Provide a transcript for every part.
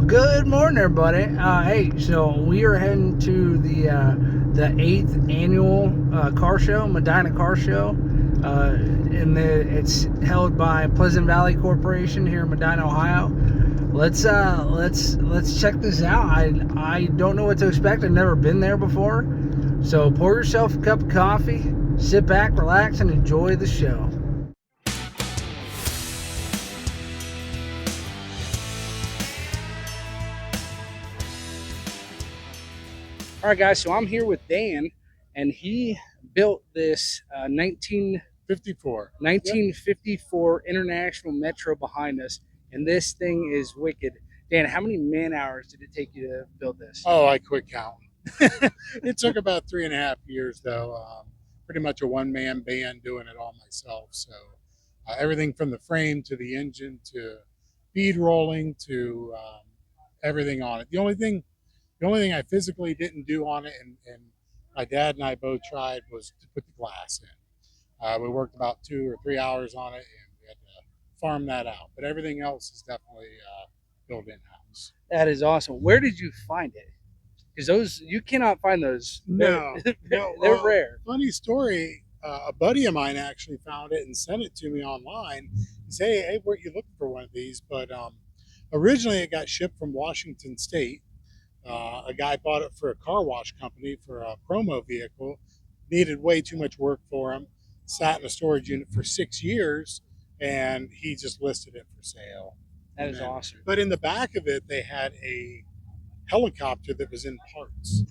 Well, good morning, everybody. Hey, so we are heading to the 8th annual car show, Medina Car Show, it's held by Pleasant Valley Corporation here in Medina, Ohio. Let's check this out. I don't know what to expect. I've never been there before, so pour yourself a cup of coffee, sit back, relax, and enjoy the show. All right, guys, so I'm here with Dan, and he built this 1954 International Metro behind us, and this thing is wicked. Dan, how many man hours did it take you to build this? Oh, I quit counting. It took about 3.5 years, though. Pretty much a one-man band doing it all myself. So everything from the frame to the engine to bead rolling to everything on it. The only thing I physically didn't do on it, and my dad and I both tried, was to put the glass in. We worked about 2 or 3 hours on it, and we had to farm that out. But everything else is definitely built in-house. That is awesome. Where did you find it? Because those, you cannot find those. No, They're rare. Funny story. A buddy of mine actually found it and sent it to me online. He said, "Hey, weren't you looking for one of these?" But originally, it got shipped from Washington State. A guy bought it for a car wash company for a promo vehicle. Needed way too much work for him. Sat in a storage unit for 6 years, and he just listed it for sale. That is awesome. But in the back of it, they had a helicopter that was in parts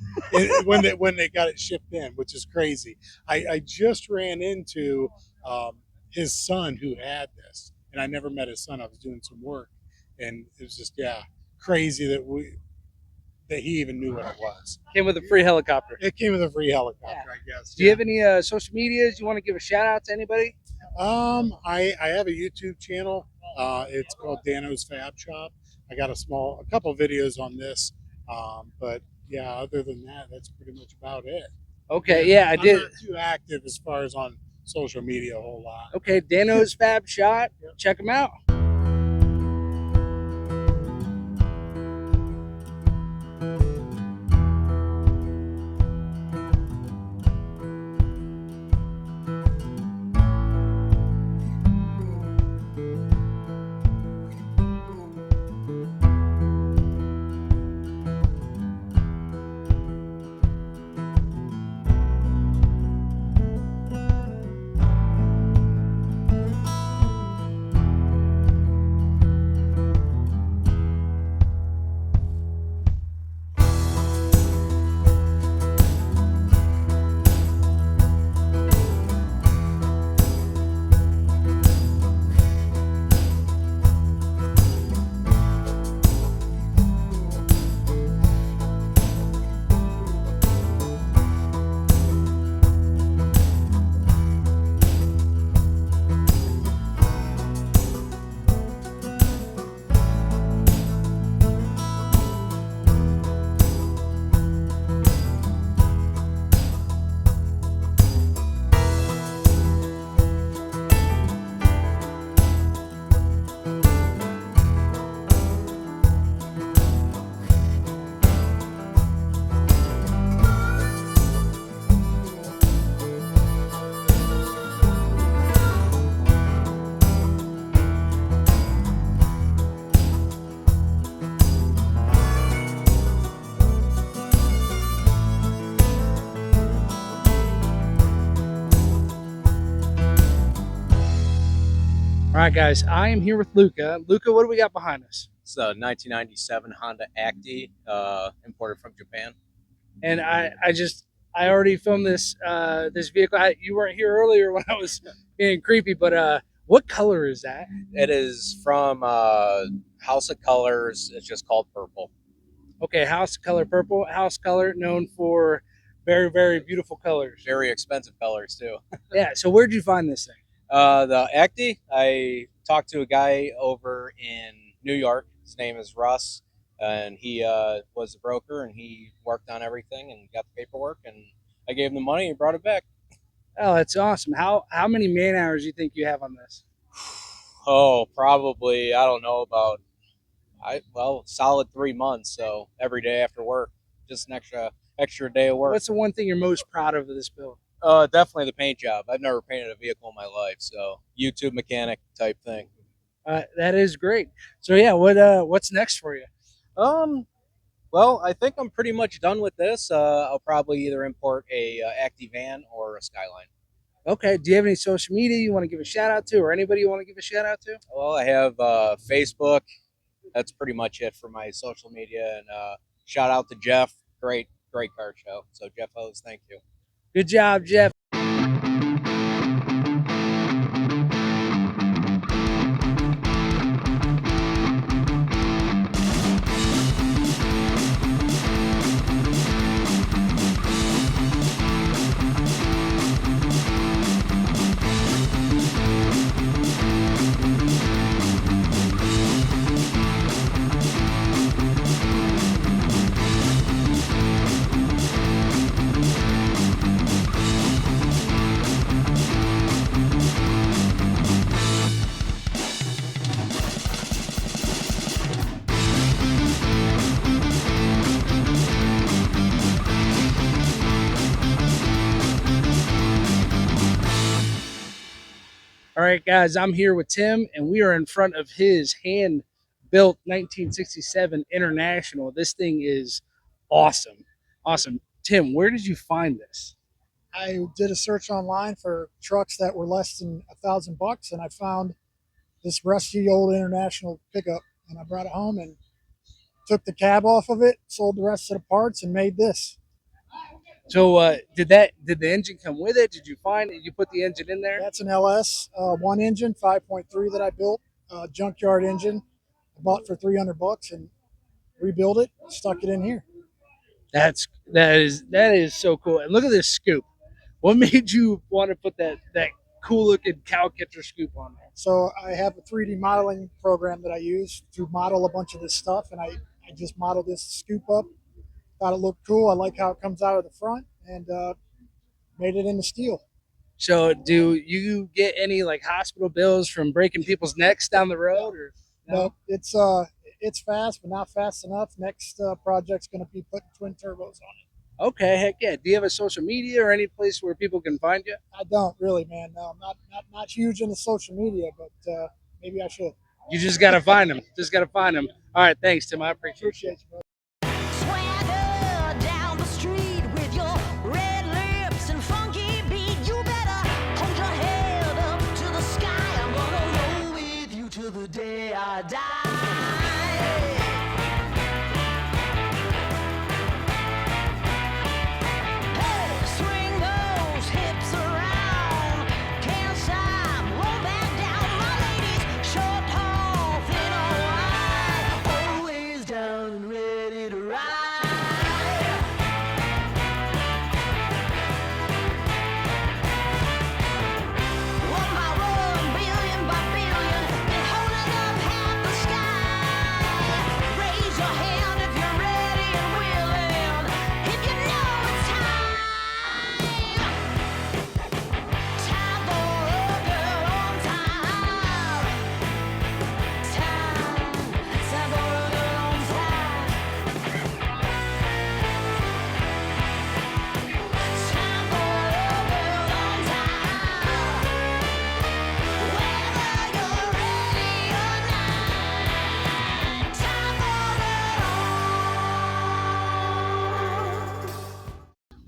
when they got it shipped in, which is crazy. I just ran into his son who had this, and I never met his son. I was doing some work, and it was just crazy that he even knew what it was. Came with a free helicopter. It came with a free helicopter, I guess. Do you have any social medias you want to give a shout out to anybody? I have a YouTube channel. It's called Dano's Fab Shop. I got a couple videos on this. But yeah, other than that, that's pretty much about it. Okay, yeah, I did. I'm not too active as far as on social media a whole lot. Okay, Dano's Fab Shop. Yep. Check them out. All right, guys, I am here with Luca. Luca, what do we got behind us? It's a 1997 Honda Acti, imported from Japan. And I already filmed this vehicle. You weren't here earlier when I was being creepy, but what color is that? It is from House of Colors. It's just called purple. Okay, House Color Purple. House Color, known for very, very beautiful colors. Very expensive colors too. Yeah. So where'd you find this thing? The Acti, I talked to a guy over in New York. His name is Russ, and he was a broker, and he worked on everything and got the paperwork, and I gave him the money and brought it back. Oh, that's awesome. How many man hours do you think you have on this? Oh, probably, I don't know, about Well, solid 3 months. So every day after work, just an extra day of work. What's the one thing you're most proud of this build? Definitely the paint job. I've never painted a vehicle in my life, so YouTube mechanic type thing. That is great. So yeah, what's next for you? Well, I think I'm pretty much done with this. I'll probably either import a acti van or a Skyline. Okay. Do you have any social media you want to give a shout out to, or anybody you want to give a shout out to? Well, I have Facebook. That's pretty much it for my social media. And shout out to Jeff. Great car show. So Jeff Hose, thank you. Good job, Jeff. All right, guys, I'm here with Tim, and we are in front of his hand-built 1967 International. This thing is awesome. Awesome. Tim, where did you find this? I did a search online for trucks that were less than $1,000, and I found this rusty old International pickup, and I brought it home and took the cab off of it, sold the rest of the parts, and made this. So, did the engine come with it? Did you find it? You put the engine in there? That's an LS one engine, 5.3 that I built, junkyard engine. I bought for $300 and rebuilt it, stuck it in here. That is so cool. And look at this scoop. What made you want to put that cool looking cow catcher scoop on there? So I have a 3D modeling program that I use to model a bunch of this stuff, and I just modeled this scoop up. Thought it looked cool. I like how it comes out of the front, and made it into steel. So, do you get any like hospital bills from breaking people's necks down the road, or no? It's fast, but not fast enough. Next project's going to be putting twin turbos on it. Okay, heck yeah. Do you have a social media or any place where people can find you? I don't really, man. No, I'm not huge into social media, but maybe I should. You just got to find them. Just got to find them. All right, thanks, Tim. I appreciate you. Bro. The day I die. Hey, swing those hips around. Can't stop, roll back down. My ladies, short, tall, thin or wide, always down and ready to ride. One by one, billion by billion.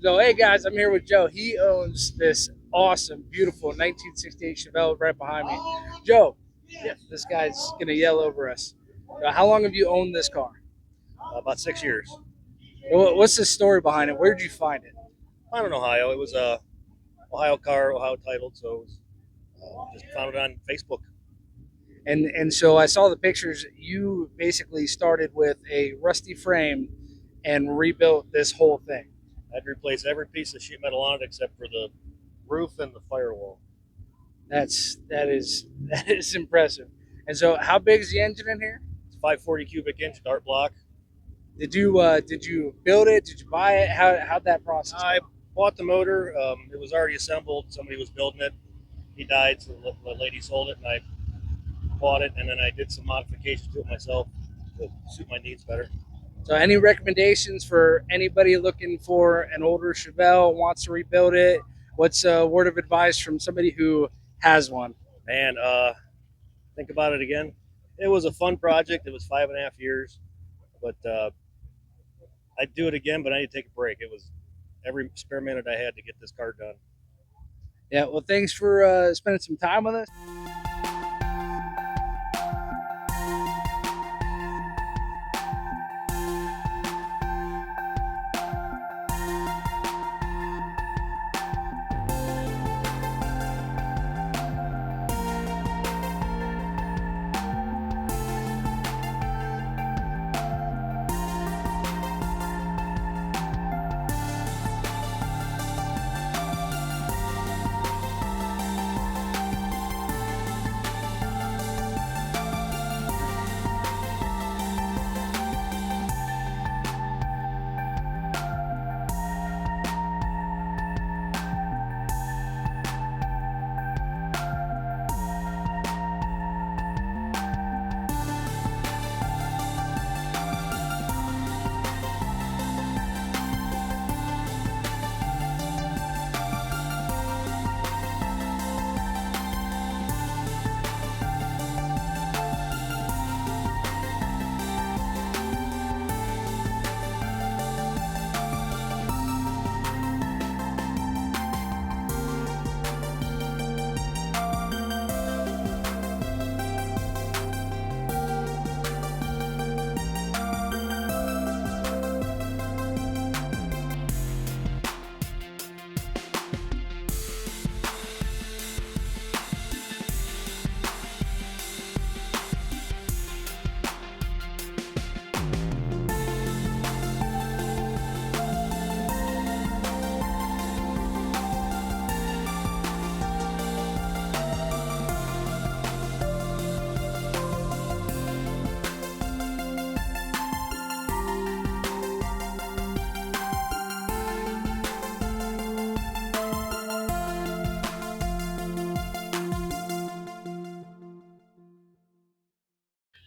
So, hey guys, I'm here with Joe. He owns this awesome, beautiful 1968 Chevelle right behind me. Joe, this guy's gonna yell over us. How long have you owned this car? About 6 years. What's the story behind it? Where did you find it? I'm in Ohio. It was a Ohio car, Ohio titled, so it was, just found it on Facebook. And so I saw the pictures. You basically started with a rusty frame and rebuilt this whole thing. I had to replace every piece of sheet metal on it except for the roof and the firewall. That is impressive. And so, how big is the engine in here? It's 540 cubic inch dart block. Did you build it? Did you buy it? How'd that process go? I bought the motor. It was already assembled. Somebody was building it. He died, so the lady sold it, and I bought it, and then I did some modifications to it myself. to suit my needs better. So, any recommendations for anybody looking for an older Chevelle, wants to rebuild it? What's a word of advice from somebody who has one? Man, think about it again. It was a fun project. It was 5.5 years, but I'd do it again. But I need to take a break. It was every spare minute I had to get this car done. Yeah, well, thanks for spending some time with us.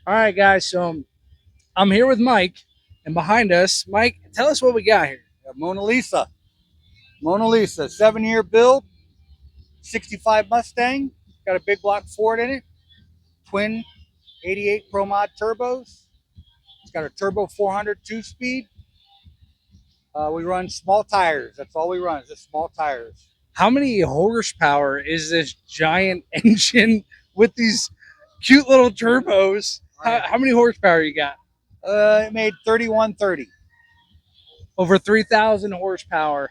All right, guys. So I'm here with Mike, and behind us, Mike, tell us what we got here. Mona Lisa. Mona Lisa, 7-year build, 65 Mustang, got a big block Ford in it, twin 88 Pro Mod turbos. It's got a turbo 400 2-speed. We run small tires. That's all we run is just small tires. How many horsepower is this giant engine with these cute little turbos? How many horsepower you got? It made 3130. Over 3,000 horsepower.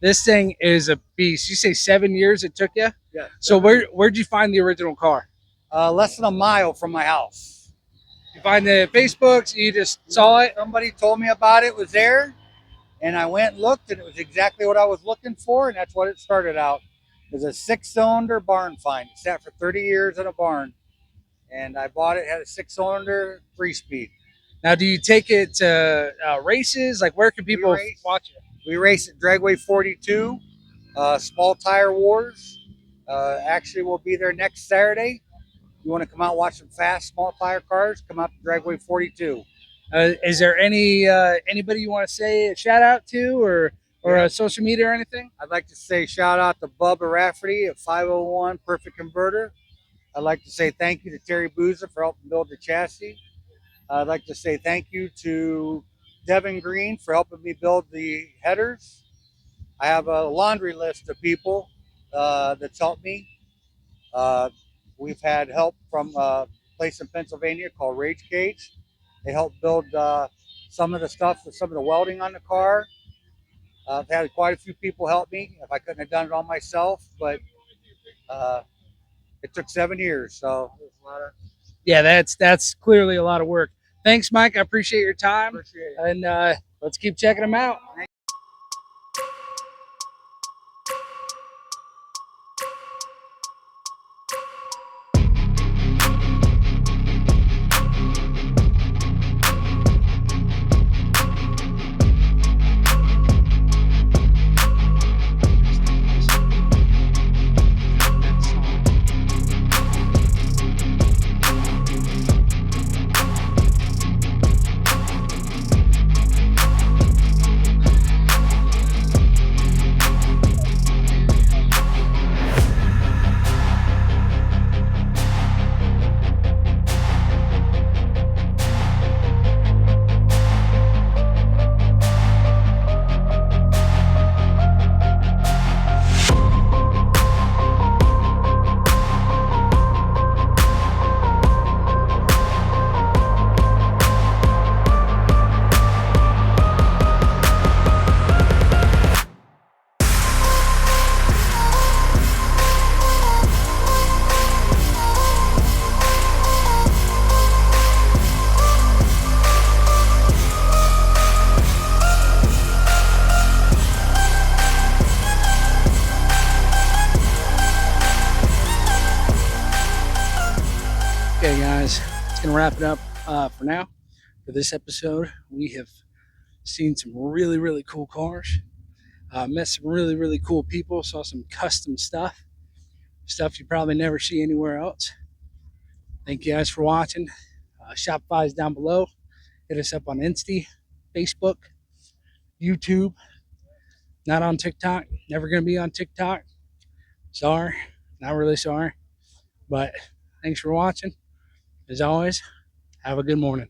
This thing is a beast. You say 7 years it took you? Yeah. So where'd you find the original car? Less than a mile from my house. You find the Facebooks, you just saw it? Somebody told me about it, was there, and I went and looked, and it was exactly what I was looking for, and that's what it started out. It was a 6-cylinder barn find. It sat for 30 years in a barn, and I bought it, had a 6-cylinder 3-speed. Now, do you take it to races? Like, where can people watch it? We race at Dragway 42, Small Tire Wars. Actually, we'll be there next Saturday. You want to come out and watch some fast small tire cars, come out to Dragway 42. Is there anybody you want to say a shout out to or social media or anything? I'd like to say shout out to Bubba Rafferty at 501 Perfect Converter. I'd like to say thank you to Terry Booza for helping build the chassis. I'd like to say thank you to Devin Green for helping me build the headers. I have a laundry list of people that's helped me. We've had help from a place in Pennsylvania called Rage Cage. They helped build some of the stuff, some of the welding on the car. I've had quite a few people help me. If I couldn't have done it all myself, but it took 7 years, so it was a lot of. Yeah, that's clearly a lot of work. Thanks, Mike. I appreciate your time. Appreciate it. And let's keep checking them out. to wrap it up for now. For this episode, we have seen some really, really cool cars. Met some really, really cool people. Saw some custom stuff you probably never see anywhere else. Thank you guys for watching. Shopify is down below. Hit us up on Insta, Facebook, YouTube. Not on TikTok. Never going to be on TikTok. Sorry. Not really sorry. But thanks for watching. As always, have a good morning.